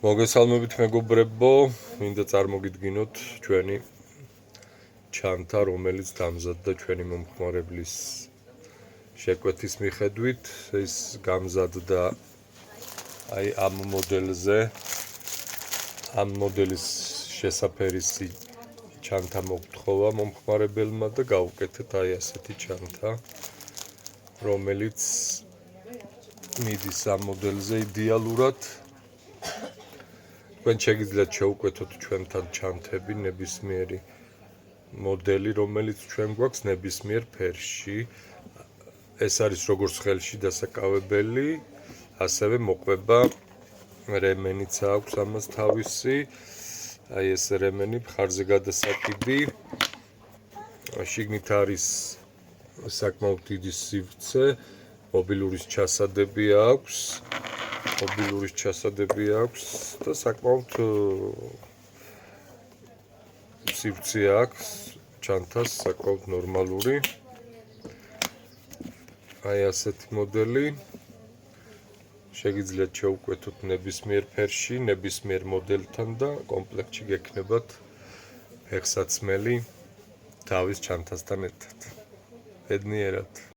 მოგესალმებით მეგობრებო, მინდა წარმოგიდგინოთ ჩვენი ჩანთა, რომელიც დამზადდა ჩვენი მომხმარებლის შეკვეთის მიხედვით. ეს გამზადდა ამ მოდელზე, ამ მოდელის შესაფერისი ჩანთა მოგთხოვა მომხმარებელმა და გავუკეთეთ ასეთი ჩანთა, რომელიც მიდის ამ მოდელზე იდეალურად. თქვენ შეგიძლიათ შეუკვეთოთ ჩვენთან ჩანთები ნებისმიერი მოდელი, რომელიც ჩვენ გვაქვს ნებისმიერ ფერში. ეს არის როგორც ხელში დასაკავებელი, ასევე მოყვება რემენიც აქვს ამას თავისი. ეს რემენი მხარზე გადასაკიდი. შიგნით არის საკმაოდ დიდი სივრცე, მობილურის ჩასადები აქვს. და საკმაოდ სივრცე აქვს ჩანთას, საკმაოდ ნორმალური. ასეთი მოდელი. შეგიძლიათ შეუკვეთოთ ნებისმიერ ფერში, ნებისმიერ მოდელთან და კომპლექტში გექნებათ ფეხსაცმელი თავის ჩანთასთან ერთად. ბედნიერად.